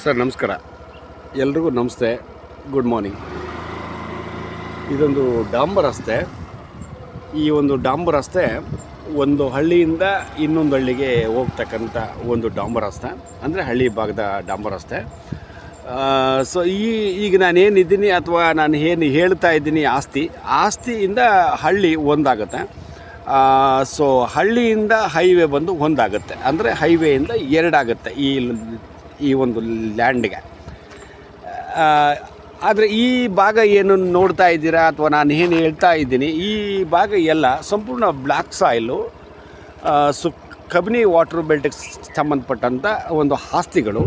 Sir ನಮಸ್ಕಾರ, ಎಲ್ರಿಗೂ ನಮಸ್ತೆ, ಗುಡ್ ಮಾರ್ನಿಂಗ್. ಇದೊಂದು ಡಾಂಬರ್ ರಸ್ತೆ. ಈ ಒಂದು ಡಾಂಬರ್ ರಸ್ತೆ ಒಂದು ಹಳ್ಳಿಯಿಂದ ಇನ್ನೊಂದು ಹಳ್ಳಿಗೆ ಹೋಗ್ತಕ್ಕಂಥ ಒಂದು ಡಾಂಬರ್ ರಸ್ತೆ, ಅಂದರೆ ಹಳ್ಳಿ ಭಾಗದ ಡಾಂಬರ್ ರಸ್ತೆ. ಸೊ ಈಗ ನಾನೇನಿದ್ದೀನಿ ಅಥವಾ ನಾನು ಏನು ಹೇಳ್ತಾ ಇದ್ದೀನಿ, ಆಸ್ತಿಯಿಂದ ಹಳ್ಳಿ ಒಂದಾಗುತ್ತೆ. ಸೊ ಹಳ್ಳಿಯಿಂದ ಹೈವೇ ಬಂದು ಒಂದಾಗುತ್ತೆ, ಅಂದರೆ ಹೈವೇಯಿಂದ ಎರಡಾಗುತ್ತೆ ಈ ಒಂದು ಲ್ಯಾಂಡ್ಗೆ. ಆದರೆ ಈ ಭಾಗ ಏನು ನೋಡ್ತಾ ಇದ್ದೀರಾ ಅಥವಾ ನಾನು ಏನು ಹೇಳ್ತಾ ಇದ್ದೀನಿ, ಈ ಭಾಗ ಎಲ್ಲ ಸಂಪೂರ್ಣ black soil. So Kabini water ಬೆಲ್ಟಿಗೆ ಸಂಬಂಧಪಟ್ಟಂಥ ಒಂದು ಆಸ್ತಿಗಳು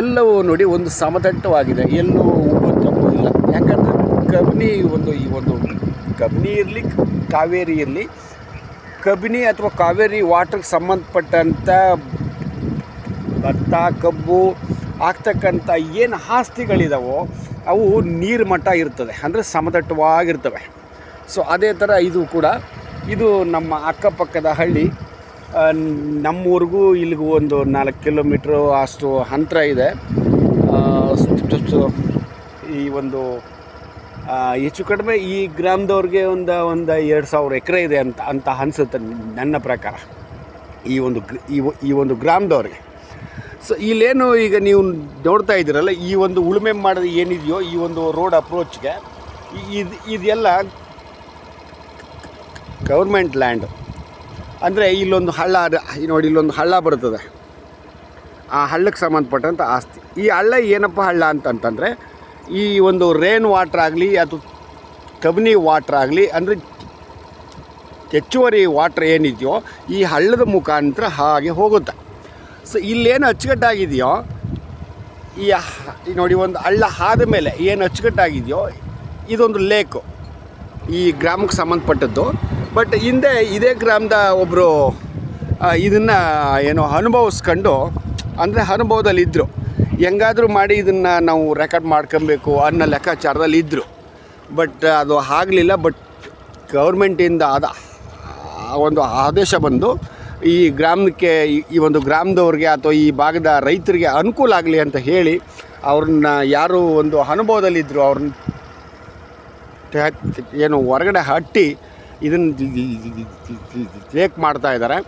ಎಲ್ಲವೂ ನೋಡಿ ಒಂದು ಸಮತಟ್ಟವಾಗಿದೆ, ಎಲ್ಲೂ ತಪ್ಪು ಇಲ್ಲ. ಯಾಕಂದರೆ ಈ ಒಂದು ಕಬಿನಿ ಇರಲಿ ಕಾವೇರಿ ಇರಲಿ, ಕಬಿನಿ ಅಥವಾ ಕಾವೇರಿ ವಾಟರ್ಗೆ ಸಂಬಂಧಪಟ್ಟಂಥ ಭತ್ತ ಕಬ್ಬು ಆಗ್ತಕ್ಕಂಥ ಏನು ಆಸ್ತಿಗಳಿದಾವೋ ಅವು ನೀರು ಮಟ್ಟ ಇರ್ತದೆ, ಅಂದರೆ ಸಮತಟ್ಟವಾಗಿರ್ತವೆ. ಸೊ ಅದೇ ಥರ ಇದು ನಮ್ಮ ಅಕ್ಕಪಕ್ಕದ ಹಳ್ಳಿ. ನಮ್ಮೂರಿಗೂ ಇಲ್ಲಿಗೂ ಒಂದು 4 ಕಿಲೋಮೀಟ್ರು ಅಷ್ಟು ಅಂತರ ಇದೆ. ಈ ಒಂದು ಹೆಚ್ಚು ಕಡಿಮೆ ಈ ಗ್ರಾಮದವ್ರಿಗೆ ಒಂದು 2,000 ಎಕರೆ ಇದೆ ಅಂತ ಅನಿಸುತ್ತೆ ನನ್ನ ಪ್ರಕಾರ, ಈ ಒಂದು ಗ್ರಾಮದವ್ರಿಗೆ. ಸೊ ಇಲ್ಲೇನು ಈಗ ನೀವು ನೋಡ್ತಾ ಇದ್ದೀರಲ್ಲ, ಈ ಒಂದು ಉಳುಮೆ ಮಾಡೋದು ಏನಿದೆಯೋ ಈ ಒಂದು ರೋಡ್ ಅಪ್ರೋಚ್ಗೆ, ಇದೆಲ್ಲ ಗೌರ್ಮೆಂಟ್ ಲ್ಯಾಂಡು. ಅಂದರೆ ಇಲ್ಲೊಂದು ಹಳ್ಳ ನೋಡಿ, ಇಲ್ಲೊಂದು ಹಳ್ಳ ಬರ್ತದೆ, ಆ ಹಳ್ಳಕ್ಕೆ ಸಂಬಂಧಪಟ್ಟಂಥ ಆಸ್ತಿ. ಈ ಹಳ್ಳ ಏನಪ್ಪ ಹಳ್ಳ ಅಂತಂತಂದರೆ, ಈ ಒಂದು ರೇನ್ ವಾಟ್ರ್ ಆಗಲಿ ಅಥವಾ ಕಬಿನಿ ವಾಟ್ರ್ ಆಗಲಿ, ಅಂದರೆ ಹೆಚ್ಚುವರಿ ವಾಟ್ರ್ ಏನಿದೆಯೋ ಈ ಹಳ್ಳದ ಮುಖಾಂತರ ಹಾಗೆ ಹೋಗುತ್ತೆ. ಸೊ ಇಲ್ಲೇನು ಅಚ್ಚುಕಟ್ಟಾಗಿದೆಯೋ ಈ ನೋಡಿ, ಒಂದು ಹಳ್ಳ ಆದ ಮೇಲೆ ಏನು ಅಚ್ಚುಕಟ್ಟಾಗಿದೆಯೋ ಇದೊಂದು ಲೇಕು, ಈ ಗ್ರಾಮಕ್ಕೆ ಸಂಬಂಧಪಟ್ಟದ್ದು. ಬಟ್ ಹಿಂದೆ ಇದೇ ಗ್ರಾಮದ ಒಬ್ಬರು ಇದನ್ನು ಏನೋ ಅನುಭವಿಸ್ಕೊಂಡು, ಅಂದರೆ ಅನುಭವದಲ್ಲಿದ್ದರು, ಹೆಂಗಾದರೂ ಮಾಡಿ ಇದನ್ನು ನಾವು ರೆಕಾರ್ಡ್ ಮಾಡ್ಕೊಬೇಕು ಅನ್ನೋ ಲೆಕ್ಕಾಚಾರದಲ್ಲಿ ಇದ್ದರು. ಬಟ್ ಅದು ಆಗಲಿಲ್ಲ. ಬಟ್ ಗೌರ್ಮೆಂಟಿಂದ ಒಂದು ಆದೇಶ ಬಂದು ಈ ಗ್ರಾಮಕ್ಕೆ, ಈ ಒಂದು ಗ್ರಾಮದವ್ರಿಗೆ ಅಥವಾ ಈ ಭಾಗದ ರೈತರಿಗೆ ಅನುಕೂಲ ಆಗಲಿ ಅಂತ ಹೇಳಿ ಅವ್ರನ್ನ ಯಾರು ಒಂದು ಅನುಭವದಲ್ಲಿದ್ದರು ಅವ್ರನ್ನ ಏನು ಹೊರಗಡೆ ಹಟ್ಟಿ ಇದನ್ನು ಲೇಕ್ ಮಾಡ್ತಾ ಇದ್ದಾರೆ.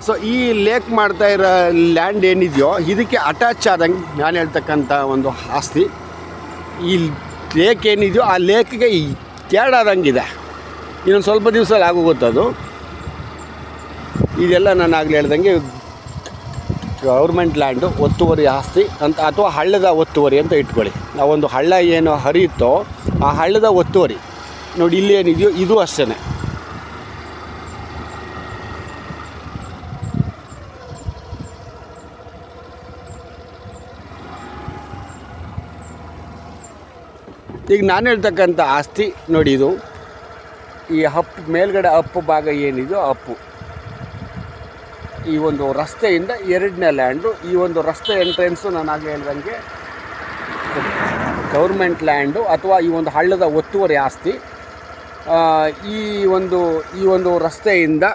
ಸೊ ಈ ಲೇಕ್ ಮಾಡ್ತಾ ಇರೋ ಲ್ಯಾಂಡ್ ಏನಿದೆಯೋ ಇದಕ್ಕೆ ಅಟ್ಯಾಚ್ ಆದಂಗೆ ನಾನು ಹೇಳ್ತಕ್ಕಂಥ ಒಂದು ಆಸ್ತಿ. ಈ ಲೇಕ್ ಏನಿದೆಯೋ ಆ ಲೇಕ್ಗೆ ಕೇಡಾದಂಗಿದೆ. ಇನ್ನೊಂದು ಸ್ವಲ್ಪ ದಿವಸದಲ್ಲಿ ಆಗೋಗುತ್ತದು. ಇದೆಲ್ಲ ನಾನು ಆಗಲೇ ಹೇಳ್ದಂಗೆ ಗೌರ್ಮೆಂಟ್ ಲ್ಯಾಂಡು, ಒತ್ತುವರಿ ಆಸ್ತಿ ಅಂತ, ಅಥವಾ ಹಳ್ಳದ ಒತ್ತುವರಿ ಅಂತ ಇಟ್ಕೊಳ್ಳಿ. ನಾವೊಂದು ಹಳ್ಳ ಏನು ಹರಿಯುತ್ತೋ ಆ ಹಳ್ಳದ ಒತ್ತುವರಿ ನೋಡಿ, ಇಲ್ಲಿ ಏನಿದೆಯೋ ಇದು ಅಷ್ಟೇ. ಈಗ ನಾನು ಹೇಳ್ತಕ್ಕಂಥ ಆಸ್ತಿ ನೋಡಿ, ಇದು ಈ ಮೇಲ್ಗಡೆ ಅಪ್ಪು ಭಾಗ ಏನಿದೆಯೋ ಅಪ್ಪು, ಈ ಒಂದು ರಸ್ತೆಯಿಂದ 2ನೇ ಲ್ಯಾಂಡು. ಈ ಒಂದು ರಸ್ತೆ ಎಂಟ್ರೆನ್ಸು ನಾನು ಆಗ ಹೇಳ್ದಂಗೆ ಗೌರ್ಮೆಂಟ್ ಲ್ಯಾಂಡು ಅಥವಾ ಈ ಒಂದು ಹಳ್ಳದ ಒತ್ತುವರಿ ಆಸ್ತಿ. ಈ ಒಂದು ರಸ್ತೆಯಿಂದ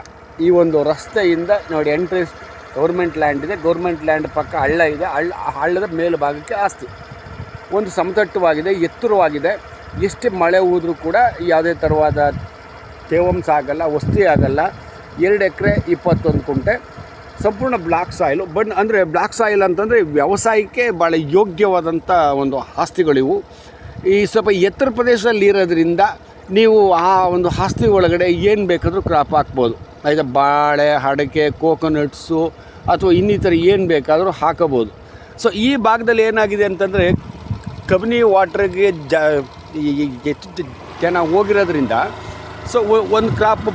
ನೋಡಿ ಎಂಟ್ರೆನ್ಸ್ ಗೌರ್ಮೆಂಟ್ ಲ್ಯಾಂಡ್ ಇದೆ. ಗೌರ್ಮೆಂಟ್ ಲ್ಯಾಂಡ್ ಪಕ್ಕ ಹಳ್ಳ ಇದೆ. ಹಳ್ಳದ ಮೇಲ್ಭಾಗಕ್ಕೆ ಆಸ್ತಿ ಒಂದು ಸಮತಟ್ಟವಾಗಿದೆ, ಎತ್ತರವಾಗಿದೆ. ಎಷ್ಟೇ ಮಳೆ ಹೋದರೂ ಕೂಡ ಯಾವುದೇ ಥರವಾದ ತೇವಾಂಶ ಆಗಲ್ಲ, ವಸ್ತಿ ಆಗಲ್ಲ. 2 ಎಕರೆ 21 ಕುಂಟೆ, ಸಂಪೂರ್ಣ ಬ್ಲ್ಯಾಕ್ ಸಾಯಿಲು. ಅಂದರೆ ಬ್ಲ್ಯಾಕ್ ಸಾಯಿಲ್ ಅಂತಂದರೆ ವ್ಯವಸಾಯಕ್ಕೆ ಭಾಳ ಯೋಗ್ಯವಾದಂಥ ಒಂದು ಆಸ್ತಿಗಳಿವು. ಈ ಸ್ವಲ್ಪ ಎತ್ತರ ಪ್ರದೇಶದಲ್ಲಿ ಇರೋದ್ರಿಂದ ನೀವು ಆ ಒಂದು ಆಸ್ತಿ ಒಳಗಡೆ ಏನು ಬೇಕಾದರೂ ಕ್ರಾಪ್ ಹಾಕ್ಬೋದು. ಆಯಿತಾ, ಬಾಳೆ, ಅಡಿಕೆ, ಕೋಕೋನಟ್ಸು ಅಥವಾ ಇನ್ನಿತರ ಏನು ಬೇಕಾದರೂ ಹಾಕಬೋದು. ಸೊ ಈ ಭಾಗದಲ್ಲಿ ಏನಾಗಿದೆ ಅಂತಂದರೆ, ಕಬಿನಿ ವಾಟ್ರಿಗೆ ಹೆಚ್ಚು ಜನ ಹೋಗಿರೋದ್ರಿಂದ ಸೊ ಒಂದು ಕ್ರಾಪ್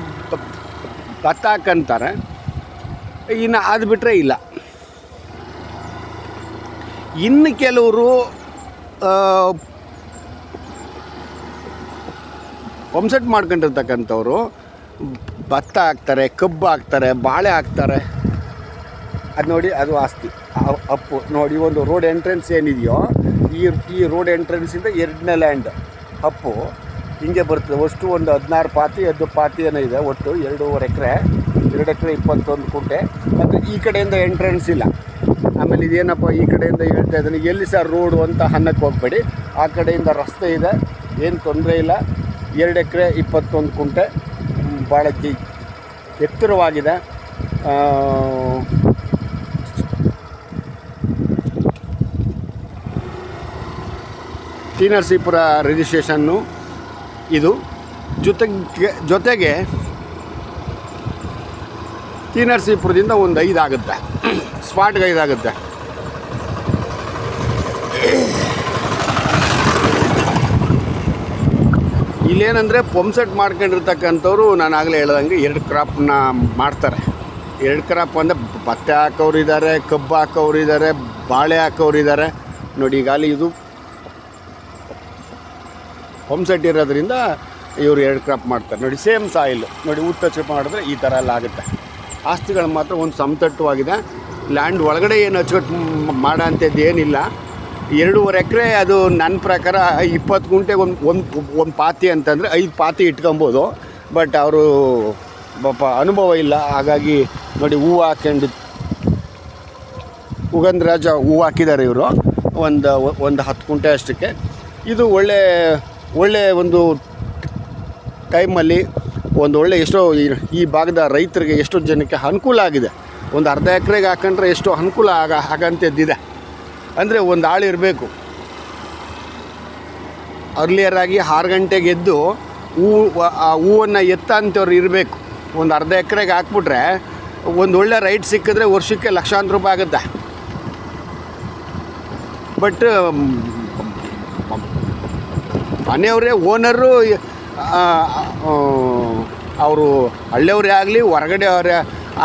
ಭತ್ತ ಹಾಕಂತಾರೆ, ಇನ್ನು ಅದು ಬಿಟ್ಟರೆ ಇಲ್ಲ. ಇನ್ನು ಕೆಲವರು ಪಂಪ್ಸೆಟ್ ಮಾಡ್ಕೊಂಡಿರ್ತಕ್ಕಂಥವ್ರು ಭತ್ತ ಹಾಕ್ತಾರೆ, ಕಬ್ಬು ಹಾಕ್ತಾರೆ, ಬಾಳೆ ಹಾಕ್ತಾರೆ. ಅದು ನೋಡಿ, ಅದು ಆಸ್ತಿ ಅಪ್ಪು. ನೋಡಿ, ಒಂದು ರೋಡ್ ಎಂಟ್ರೆನ್ಸ್ ಏನಿದೆಯೋ ಈ ರೋಡ್ ಎಂಟ್ರೆನ್ಸಿಂದ 2ನೇ ಲ್ಯಾಂಡ್ ಅಪ್ಪು ಹಿಂಗೆ ಬರ್ತದೆ. ಅಷ್ಟು ಒಂದು 16 ಪಾತಿ 10 ಪಾತಿ ಏನೋ ಇದೆ. ಒಟ್ಟು 2.5 ಎಕರೆ 2 ಎಕರೆ 21 ಕುಂಟೆ. ಮತ್ತು ಈ ಕಡೆಯಿಂದ ಎಂಟ್ರೆನ್ಸ್ ಇಲ್ಲ. ಆಮೇಲೆ ಇದೇನಪ್ಪ ಈ ಕಡೆಯಿಂದ ಹೇಳ್ತಾ ಇದ್ದಾನೆ, ಎಲ್ಲಿ ಸರ್ ರೋಡು ಅಂತ ಅನ್ನಕ್ಕೆ ಹೋಗಬೇಡಿ. ಆ ಕಡೆಯಿಂದ ರಸ್ತೆ ಇದೆ, ಏನು ತೊಂದರೆ ಇಲ್ಲ. 2 ಎಕರೆ 21 ಕುಂಟೆ, ಭಾಳ ಎತ್ತರವಾಗಿದೆ. ಟಿ ನರಸೀಪುರ ರಿಜಿಸ್ಟ್ರೇಷನ್ನು ಇದು. ಜೊತೆಗೆ ಟಿ ನರಸೀಪುರದಿಂದ ಒಂದು 5 ಆಗುತ್ತೆ, ಸ್ಪಾಟ್ಗೆ 5 ಆಗುತ್ತೆ. ಇಲ್ಲೇನಂದರೆ ಪಂಪ್ಸೆಟ್ ಮಾಡ್ಕೊಂಡಿರ್ತಕ್ಕಂಥವ್ರು ನಾನು ಆಗಲೇ ಹೇಳ್ದಂಗೆ 2 ಕ್ರಾಪ್ನ ಮಾಡ್ತಾರೆ. 2 ಕ್ರಾಪ್ ಅಂದರೆ ಭತ್ತ ಹಾಕೋರು ಇದ್ದಾರೆ, ಕಬ್ಬು ಹಾಕೋರು ಇದ್ದಾರೆ, ಬಾಳೆ ಹಾಕೋರು ಇದ್ದಾರೆ. ನೋಡಿ ಈಗಾಗಲೇ ಇದು ಪಂಪ್ಸೆಟ್ ಇರೋದ್ರಿಂದ ಇವರು 2 ಕ್ರಾಪ್ ಮಾಡ್ತಾರೆ. ನೋಡಿ ಸೇಮ್ ಸಾಯಿಲು ನೋಡಿ, ಉತ್ತಚ ಮಾಡಿದ್ರೆ ಈ ಥರ ಎಲ್ಲ ಆಗುತ್ತೆ. ಆಸ್ತಿಗಳು ಮಾತ್ರ ಒಂದು ಸಮತಟ್ಟವಾಗಿದೆ. ಲ್ಯಾಂಡ್ ಒಳಗಡೆ ಏನು ಅಚ್ಚುಕಟ್ಟು ಮಾಡೋ ಅಂಥದ್ದು ಏನಿಲ್ಲ. 2.5 ಎಕರೆ ಅದು ನನ್ನ ಪ್ರಕಾರ 20 ಗುಂಟೆಗೆ ಒಂದು ಪಾತಿ ಅಂತಂದರೆ 5 ಪಾತಿ ಇಟ್ಕೊಬೋದು. ಬಟ್ ಅವರು ಪಾಪ ಅನುಭವ ಇಲ್ಲ, ಹಾಗಾಗಿ ನೋಡಿ ಹೂವು ಹಾಕ್ಕೊಂಡು ಉಗಂಧರಾಜ ಹೂವು ಹಾಕಿದ್ದಾರೆ ಇವರು ಒಂದು 10 ಗುಂಟೆ ಅಷ್ಟಕ್ಕೆ. ಇದು ಒಳ್ಳೆ ಒಂದು ಟೈಮಲ್ಲಿ ಒಳ್ಳೆ ಎಷ್ಟೋ ಈ ಭಾಗದ ರೈತರಿಗೆ ಎಷ್ಟೋ ಜನಕ್ಕೆ ಅನುಕೂಲ ಆಗಿದೆ. ಒಂದು ಅರ್ಧ ಎಕರೆಗೆ ಹಾಕೊಂಡ್ರೆ ಎಷ್ಟೋ ಅನುಕೂಲ ಆಗಂಥದ್ದಿದೆ. ಅಂದರೆ ಒಂದು ಆಳು ಇರಬೇಕು. ಅರ್ಲಿಯರಾಗಿ 6 ಗಂಟೆಗೆ ಎದ್ದು ಹೂವನ್ನು ಎತ್ತಂಥವ್ರು ಇರಬೇಕು. ಒಂದು ಅರ್ಧ ಎಕರೆಗೆ ಹಾಕ್ಬಿಟ್ರೆ ಒಳ್ಳೆ ರೈಟ್ ಸಿಕ್ಕಿದ್ರೆ ವರ್ಷಕ್ಕೆ ಲಕ್ಷಾಂತರ ರೂಪಾಯಿ ಆಗುತ್ತೆ. ಬಟ್ ಮನೆಯವರೇ ಓನರು, ಅವರು ಹಳ್ಳಿಯವರೇ ಆಗಲಿ ಹೊರಗಡೆ ಅವರೇ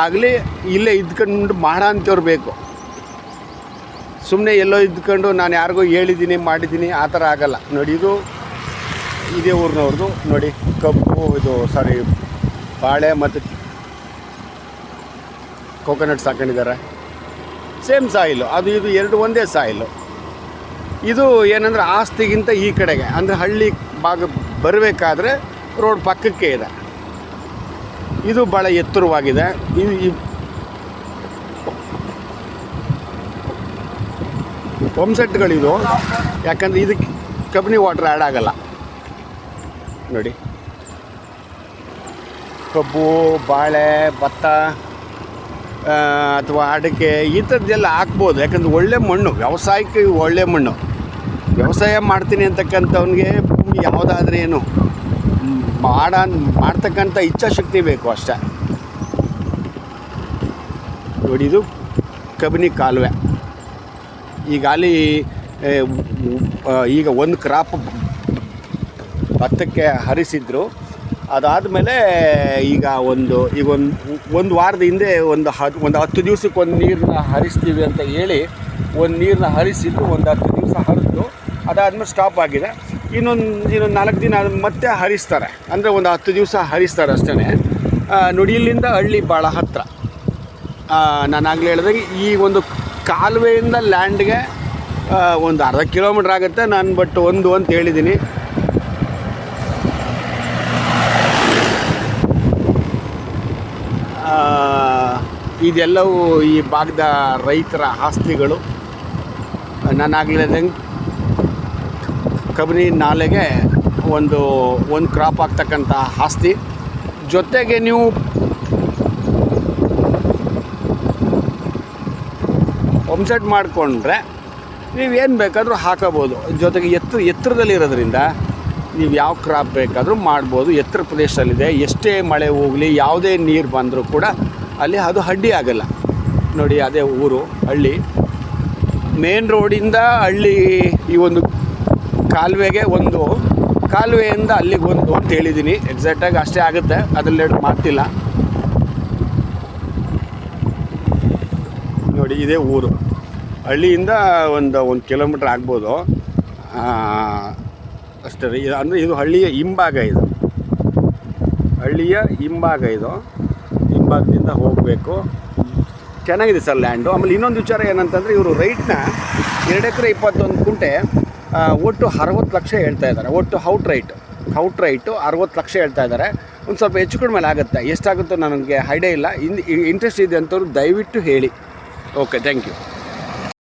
ಆಗಲಿ ಇಲ್ಲೇ ಇದ್ಕೊಂಡು ಮಾಡೋ ಅಂಥವ್ರು ಬೇಕು. ಸುಮ್ಮನೆ ಎಲ್ಲೋ ಇದ್ಕೊಂಡು ನಾನು ಯಾರಿಗೋ ಹೇಳಿದ್ದೀನಿ ಮಾಡಿದ್ದೀನಿ ಆ ಥರ ಆಗಲ್ಲ. ನೋಡಿ ಇದು ಇದೇ ಊರಿನವ್ರದ್ದು. ನೋಡಿ ಕಬ್ಬು ಬಾಳೆ ಮತ್ತು ಕೋಕೋನಟ್ ಸಾಕೊಂಡಿದ್ದಾರೆ. ಸೇಮ್ ಸಾಯಿಲು, ಅದು ಇದು 2 ಒಂದೇ ಸಾಯಿಲು. ಇದು ಏನಂದರೆ ಆಸ್ತಿಗಿಂತ ಈ ಕಡೆಗೆ ಅಂದರೆ ಹಳ್ಳಿ ಭಾಗ ಬರಬೇಕಾದ್ರೆ ರೋಡ್ ಪಕ್ಕಕ್ಕೆ ಇದೆ. ಇದು ಭಾಳ ಎತ್ತರವಾಗಿದೆ. ಈ ಪಂಪ್ಸೆಟ್ಗಳಿದು, ಯಾಕಂದರೆ ಇದಕ್ಕೆ ಕಬ್ಬಿಣಿ ವಾಟ್ರ್ ಆ್ಯಡ್ ಆಗಲ್ಲ. ನೋಡಿ ಕಬ್ಬು, ಬಾಳೆ, ಭತ್ತ ಅಥವಾ ಅಡಿಕೆ ಈ ಥರದ್ದೆಲ್ಲ ಹಾಕ್ಬೋದು. ಯಾಕಂದರೆ ಒಳ್ಳೆ ಮಣ್ಣು, ವ್ಯವಸಾಯಕ್ಕೆ ಒಳ್ಳೆ ಮಣ್ಣು. ವ್ಯವಸಾಯ ಮಾಡ್ತೀನಿ ಅಂತಕ್ಕಂಥವ್ನಿಗೆ ಭೂಮಿ ಯಾವುದಾದ್ರೂ ಏನು ಮಾಡ್ತಕ್ಕಂಥ ಇಚ್ಛಾಶಕ್ತಿ ಬೇಕು ಅಷ್ಟೇ. ನೋಡಿ ಇದು ಕಬಿನಿ ಕಾಲುವೆ. ಈಗ ಒಂದು ಕ್ರಾಪ್ ಭತ್ತಕ್ಕೆ ಹರಿಸಿದ್ರು. ಅದಾದಮೇಲೆ ಈಗ ಒಂದು ವಾರದ ಹಿಂದೆ ಒಂದು 10 ದಿವಸಕ್ಕೆ ಒಂದು ನೀರನ್ನ ಹರಿಸ್ತೀವಿ ಅಂತ ಹೇಳಿ ಒಂದು ನೀರನ್ನ ಹರಿಸಿದ್ದು. ಒಂದು 10 ದಿವಸ ಹರಿದು ಅದಾದಮೇಲೆ ಸ್ಟಾಪ್ ಆಗಿದೆ. ಇನ್ನೊಂದು 4 ದಿನ ಮತ್ತೆ ಹರಿಸ್ತಾರೆ. ಅಂದರೆ ಒಂದು 10 ದಿವಸ ಹರಿಸ್ತಾರೆ ಅಷ್ಟೇ. ನೋಡಿ ಇಲ್ಲಿಂದ ಹಳ್ಳಿ ಭಾಳ ಹತ್ತಿರ. ನಾನು ಆಗಲೇ ಹೇಳಿದಾಗ ಈ ಒಂದು ಕಾಲುವೆಯಿಂದ ಲ್ಯಾಂಡ್ಗೆ ಒಂದು ಅರ್ಧ ಕಿಲೋಮೀಟ್ರ್ ಆಗುತ್ತೆ. ನಾನು ಬಟ್ ಒಂದು ಅಂತ ಹೇಳಿದ್ದೀನಿ. ಇದೆಲ್ಲವೂ ಈ ಭಾಗದ ರೈತರ ಆಸ್ತಿಗಳು. ನಾನು ಆಗಲೇ ಹೇಳಿದಂಗೆ ಕಬಿನಿ ನಾಲೆಗೆ ಒಂದು ಕ್ರಾಪ್ ಆಗ್ತಕ್ಕಂಥ ಆಸ್ತಿ. ಜೊತೆಗೆ ನೀವು ಪಂಪ್ಸೆಟ್ ಮಾಡಿಕೊಂಡ್ರೆ ನೀವೇನು ಬೇಕಾದರೂ ಹಾಕೋಬೋದು. ಜೊತೆಗೆ ಎತ್ತರದಲ್ಲಿರೋದ್ರಿಂದ ನೀವು ಯಾವ ಕ್ರಾಪ್ ಬೇಕಾದರೂ ಮಾಡ್ಬೋದು. ಎತ್ತರ ಪ್ರದೇಶದಲ್ಲಿದೆ, ಎಷ್ಟೇ ಮಳೆ ಹೋಗಲಿ ಯಾವುದೇ ನೀರು ಬಂದರೂ ಕೂಡ ಅಲ್ಲಿ ಅದು ಅಡ್ಡಿ ಆಗಲ್ಲ. ನೋಡಿ ಅದೇ ಊರು ಹಳ್ಳಿ. ಮೇನ್ ರೋಡಿಂದ ಹಳ್ಳಿ ಈ ಒಂದು ಕಾಲುವೆಯಿಂದ ಅಲ್ಲಿಗೆ ಅಂತ ಹೇಳಿದ್ದೀನಿ. ಎಕ್ಸಾಕ್ಟಾಗಿ ಅಷ್ಟೇ ಆಗುತ್ತೆ, ಅದರಲ್ಲಿ ಮಾತಿಲ್ಲ. ನೋಡಿ ಇದೇ ಊರು. ಹಳ್ಳಿಯಿಂದ ಒಂದು ಕಿಲೋಮೀಟ್ರ್ ಆಗ್ಬೋದು ಅಷ್ಟೇ. ಅಂದರೆ ಇದು ಹಳ್ಳಿಯ ಹಿಂಭಾಗ. ಇದು ಹಿಂಭಾಗದಿಂದ ಹೋಗಬೇಕು. ಚೆನ್ನಾಗಿದೆ ಸರ್ ಲ್ಯಾಂಡು. ಆಮೇಲೆ ಇನ್ನೊಂದು ವಿಚಾರ ಏನಂತಂದರೆ ಇವರು ರೈಟ್ನ 2 ಎಕರೆ 21 ಕುಂಟೆ ಒಟ್ಟು 60 ಲಕ್ಷ ಹೇಳ್ತಾ ಇದ್ದಾರೆ. ಒಟ್ಟು ಔಟ್ ರೈಟು 60 ಲಕ್ಷ ಹೇಳ್ತಾ ಇದ್ದಾರೆ. ಒಂದು ಸ್ವಲ್ಪ ಹೆಚ್ಚು ಕಡಿಮೆ ಆಗುತ್ತೆ. ಎಷ್ಟಾಗುತ್ತೋ ನನಗೆ ಐಡಿಯಾ ಇಲ್ಲ. ಇಂಟ್ರೆಸ್ಟ್ ಇದೆ ಅಂಥವ್ರು ದಯವಿಟ್ಟು ಹೇಳಿ. Okay, thank you.